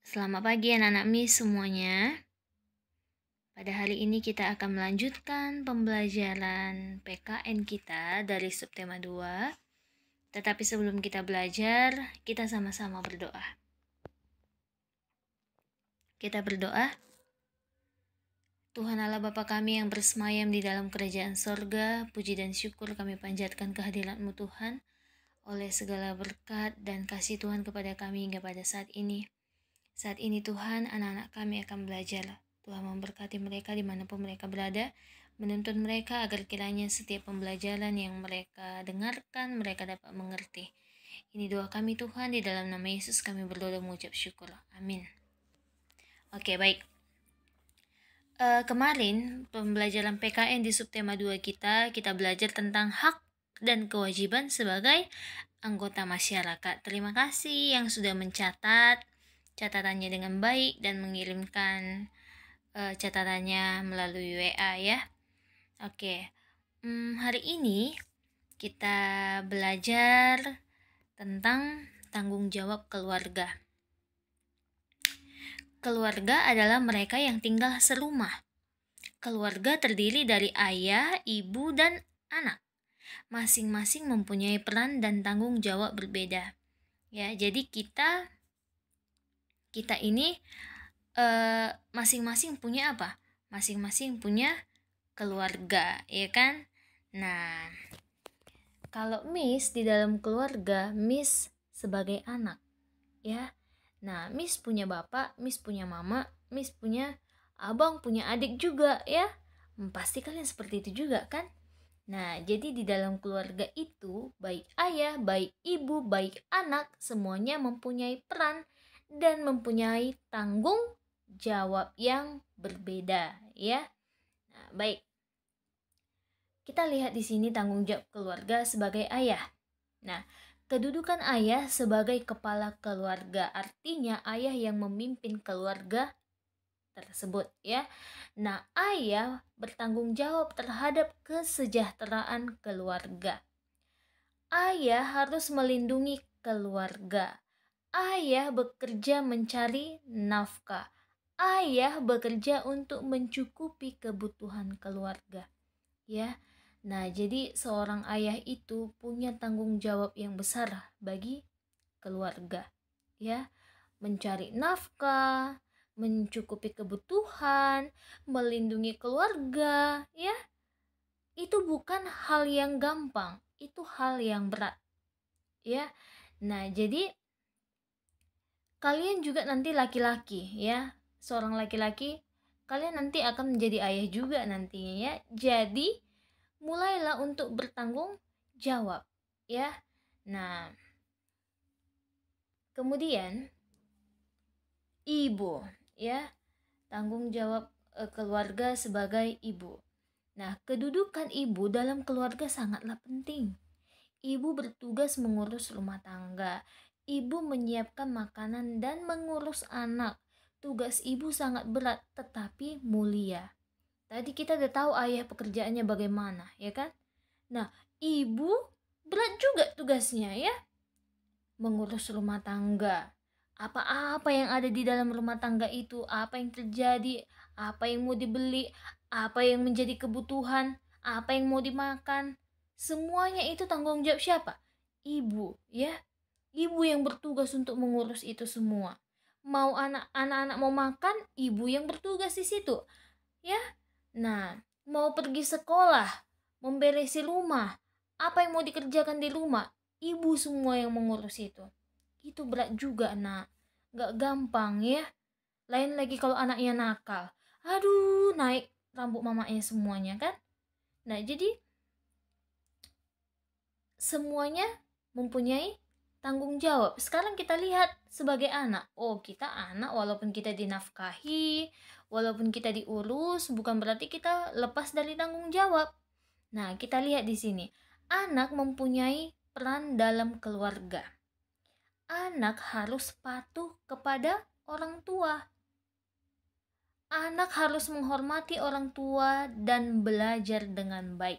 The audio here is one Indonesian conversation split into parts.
Selamat pagi anak-anak MIS semuanya. Pada hari ini kita akan melanjutkan pembelajaran PKN kita dari subtema 2. Tetapi sebelum kita belajar, kita sama-sama berdoa. Kita berdoa. Tuhan Allah Bapa kami yang bersemayam di dalam kerajaan sorga, puji dan syukur kami panjatkan kehadirat-Mu Tuhan, oleh segala berkat dan kasih Tuhan kepada kami hingga pada saat ini. Saat ini Tuhan, anak-anak kami akan belajar. Tuhan memberkati mereka dimanapun mereka berada, menuntun mereka agar kiranya setiap pembelajaran yang mereka dengarkan, mereka dapat mengerti. Ini doa kami Tuhan, di dalam nama Yesus kami berdoa dan mengucap syukur. Amin. Oke, baik. Kemarin pembelajaran PKN di subtema 2 kita belajar tentang hak dan kewajiban sebagai anggota masyarakat. Terima kasih yang sudah mencatat catatannya dengan baik dan mengirimkan catatannya melalui WA ya. Oke, hari ini kita belajar tentang tanggung jawab keluarga. Keluarga adalah mereka yang tinggal serumah. Keluarga terdiri dari ayah, ibu, dan anak. Masing-masing mempunyai peran dan tanggung jawab berbeda. Ya, jadi kita ini masing-masing punya apa? Masing-masing punya keluarga, ya kan? Nah, kalau Miss di dalam keluarga, Miss sebagai anak, ya. Nah, Miss punya bapak, Miss punya mama, Miss punya abang, punya adik juga, ya. Pasti kalian seperti itu juga, kan? Nah, jadi di dalam keluarga itu, baik ayah, baik ibu, baik anak, semuanya mempunyai peran dan mempunyai tanggung jawab yang berbeda, ya. Nah, baik. Kita lihat di sini tanggung jawab keluarga sebagai ayah. Nah, kedudukan ayah sebagai kepala keluarga artinya ayah yang memimpin keluarga tersebut, ya. Nah, ayah bertanggung jawab terhadap kesejahteraan keluarga. Ayah harus melindungi keluarga. Ayah bekerja mencari nafkah. Ayah bekerja untuk mencukupi kebutuhan keluarga, ya. Nah, jadi seorang ayah itu punya tanggung jawab yang besar bagi keluarga, ya. Mencari nafkah, mencukupi kebutuhan, melindungi keluarga, ya. Itu bukan hal yang gampang, itu hal yang berat, ya. Nah, jadi kalian juga nanti laki-laki, ya. Seorang laki-laki, kalian nanti akan menjadi ayah juga nantinya, ya. Jadi mulailah untuk bertanggung jawab, ya. Nah, kemudian ibu, ya. Tanggung jawab keluarga sebagai ibu. Nah, kedudukan ibu dalam keluarga sangatlah penting. Ibu bertugas mengurus rumah tangga. Ibu menyiapkan makanan dan mengurus anak. Tugas ibu sangat berat tetapi mulia. Tadi kita udah tahu ayah pekerjaannya bagaimana, ya kan? Nah, ibu berat juga tugasnya, ya. Mengurus rumah tangga. Apa-apa yang ada di dalam rumah tangga itu, apa yang terjadi, apa yang mau dibeli, apa yang menjadi kebutuhan, apa yang mau dimakan, semuanya itu tanggung jawab siapa? Ibu, ya. Ibu yang bertugas untuk mengurus itu semua. Mau anak-anak mau makan, ibu yang bertugas di situ, ya. Nah, mau pergi sekolah, memberesi rumah, apa yang mau dikerjakan di rumah, ibu semua yang mengurus itu. Itu berat juga, nak. Gak gampang, ya. Lain lagi kalau anaknya nakal. Aduh, naik rambut mamanya semuanya, kan? Nah, jadi semuanya mempunyai tanggung jawab. Sekarang kita lihat sebagai anak. Oh, kita anak walaupun kita dinafkahi, walaupun kita diurus, bukan berarti kita lepas dari tanggung jawab. Nah, kita lihat di sini. Anak mempunyai peran dalam keluarga. Anak harus patuh kepada orang tua. Anak harus menghormati orang tua dan belajar dengan baik.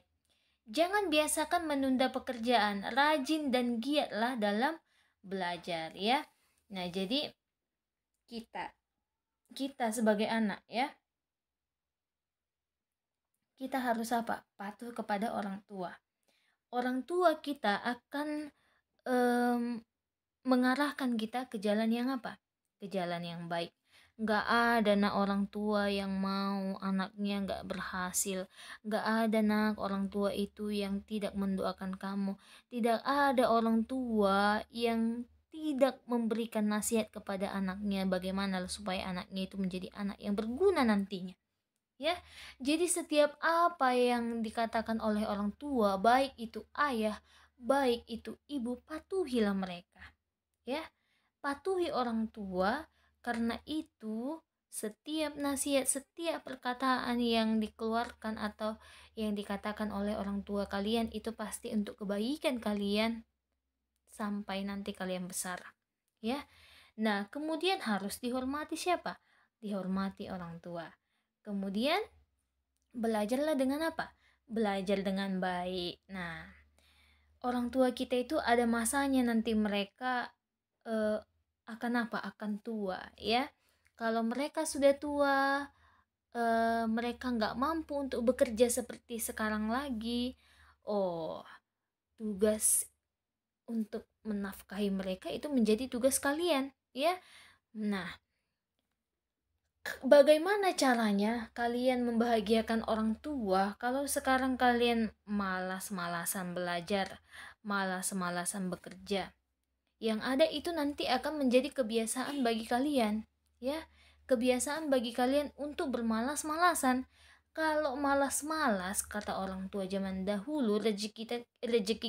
Jangan biasakan menunda pekerjaan, rajin dan giatlah dalam belajar, ya. Nah, jadi kita sebagai anak ya, kita harus apa? Patuh kepada orang tua. Orang tua kita akan mengarahkan kita ke jalan yang apa? Ke jalan yang baik. Nggak ada orang tua yang mau anaknya nggak berhasil. Nggak ada orang tua itu yang tidak mendoakan kamu. Tidak ada orang tua yang tidak memberikan nasihat kepada anaknya bagaimana supaya anaknya itu menjadi anak yang berguna nantinya. Ya, jadi setiap apa yang dikatakan oleh orang tua, baik itu ayah, baik itu ibu, patuhilah mereka. Ya, patuhi orang tua, karena itu setiap nasihat, setiap perkataan yang dikeluarkan atau yang dikatakan oleh orang tua kalian itu pasti untuk kebaikan kalian sampai nanti kalian besar. Ya. Nah, kemudian harus dihormati siapa? Dihormati orang tua. Kemudian belajarlah dengan apa? Belajar dengan baik. Nah, orang tua kita itu ada masanya nanti mereka akan apa? Akan tua ya. Kalau mereka sudah tua, mereka nggak mampu untuk bekerja seperti sekarang lagi. Oh, tugas untuk menafkahi mereka itu menjadi tugas kalian ya. Nah, bagaimana caranya kalian membahagiakan orang tua kalau sekarang kalian malas-malasan belajar, malas-malasan bekerja? Yang ada itu nanti akan menjadi kebiasaan bagi kalian, ya. Kebiasaan bagi kalian untuk bermalas-malasan. Kalau malas-malas, kata orang tua zaman dahulu, rezeki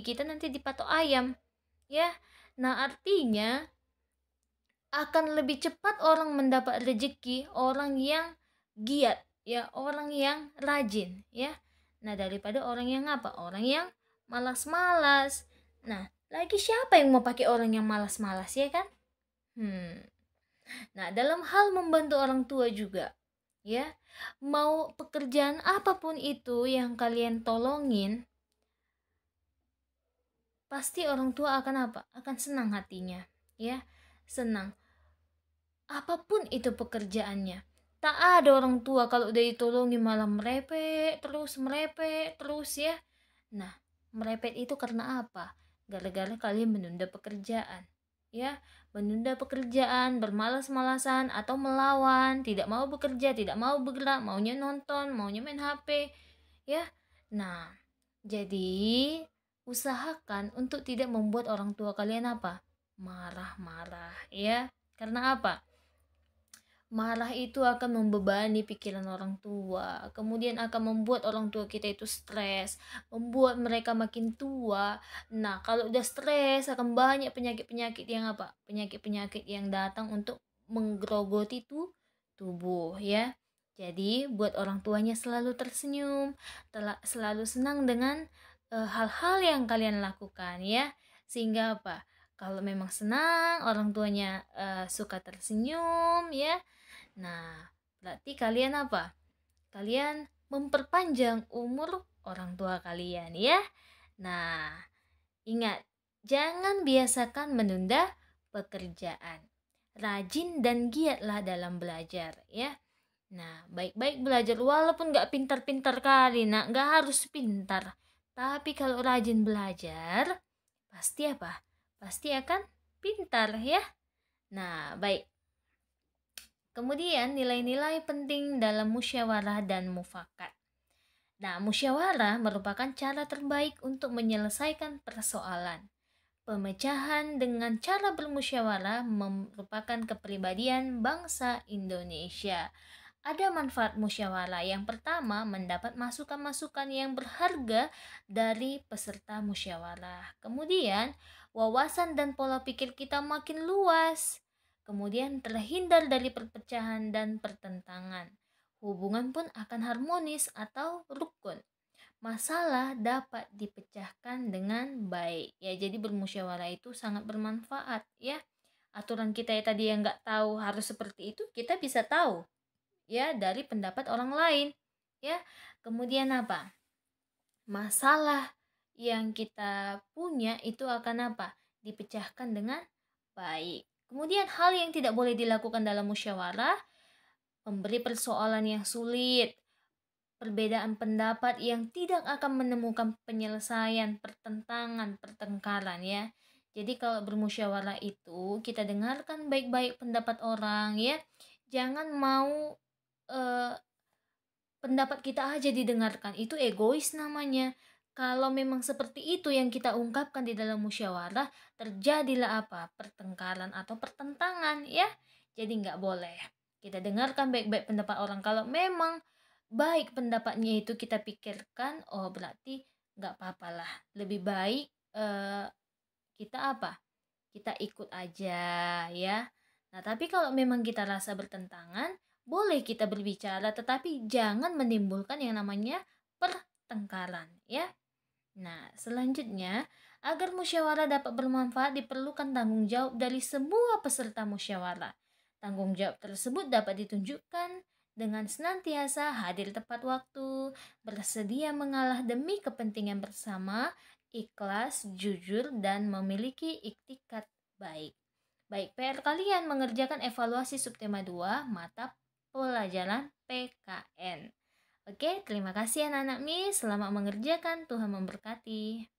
kita nanti dipatok ayam, ya. Nah, artinya akan lebih cepat orang mendapat rezeki orang yang giat ya, orang yang rajin ya. Nah, daripada orang yang apa? Orang yang malas-malas. Nah, lagi siapa yang mau pakai orang yang malas-malas ya kan? Nah, dalam hal membantu orang tua juga ya, mau pekerjaan apapun itu yang kalian tolongin, pasti orang tua akan apa? Akan senang hatinya ya, senang. Apapun itu pekerjaannya, tak ada orang tua kalau udah ditolongi malah merepet terus ya. Nah, merepet itu karena apa? Gara-gara kalian menunda pekerjaan ya, menunda pekerjaan, bermalas-malasan atau melawan, tidak mau bekerja, tidak mau bergerak, maunya nonton, maunya main HP ya. Nah, jadi usahakan untuk tidak membuat orang tua kalian apa? Marah-marah ya. Karena apa? Marah itu akan membebani pikiran orang tua, kemudian akan membuat orang tua kita itu stres, membuat mereka makin tua. Nah, kalau udah stres akan banyak penyakit-penyakit yang apa? Penyakit-penyakit yang datang untuk menggerogoti tubuh ya. Jadi, buat orang tuanya selalu tersenyum, selalu senang dengan hal-hal yang kalian lakukan ya. Sehingga apa? Kalau memang senang, orang tuanya suka tersenyum ya. Nah, berarti kalian apa? Kalian memperpanjang umur orang tua kalian ya. Nah, ingat, jangan biasakan menunda pekerjaan. Rajin dan giatlah dalam belajar ya. Nah, baik-baik belajar walaupun gak pintar-pintar kali, nak, gak harus pintar. Tapi kalau rajin belajar, pasti apa? Pasti akan pintar ya. Nah, baik. Kemudian nilai-nilai penting dalam musyawarah dan mufakat. Nah, musyawarah merupakan cara terbaik untuk menyelesaikan persoalan. Pemecahan dengan cara bermusyawarah merupakan kepribadian bangsa Indonesia. Ada manfaat musyawarah. Yang pertama, mendapat masukan-masukan yang berharga dari peserta musyawarah. Kemudian, wawasan dan pola pikir kita makin luas. Kemudian, terhindar dari perpecahan dan pertentangan. Hubungan pun akan harmonis atau rukun. Masalah dapat dipecahkan dengan baik. Ya, jadi bermusyawarah itu sangat bermanfaat ya. Aturan kita tadi yang nggak tahu harus seperti itu, kita bisa tahu ya dari pendapat orang lain ya. Kemudian apa? Masalah yang kita punya itu akan apa? Dipecahkan dengan baik. Kemudian hal yang tidak boleh dilakukan dalam musyawarah, memberi persoalan yang sulit, perbedaan pendapat yang tidak akan menemukan penyelesaian, pertentangan, pertengkaran ya. Jadi kalau bermusyawarah itu kita dengarkan baik-baik pendapat orang ya. Jangan mau eh, pendapat kita aja didengarkan. Itu egois namanya. Kalau memang seperti itu yang kita ungkapkan di dalam musyawarah, terjadilah apa? Pertengkaran atau pertentangan ya. Jadi nggak boleh. Kita dengarkan baik-baik pendapat orang. Kalau memang baik pendapatnya itu kita pikirkan, oh berarti nggak apa-apa lah. Lebih baik kita apa? Kita ikut aja ya. Nah, tapi kalau memang kita rasa bertentangan, boleh kita berbicara, tetapi jangan menimbulkan yang namanya pertengkaran ya. Nah, selanjutnya, agar musyawarah dapat bermanfaat diperlukan tanggung jawab dari semua peserta musyawarah. Tanggung jawab tersebut dapat ditunjukkan dengan senantiasa hadir tepat waktu, bersedia mengalah demi kepentingan bersama, ikhlas, jujur, dan memiliki iktikat baik. Baik, PR kalian mengerjakan evaluasi subtema 2 mata pelajaran PKN. Oke, terima kasih anak-anak Miss. Selamat mengerjakan. Tuhan memberkati.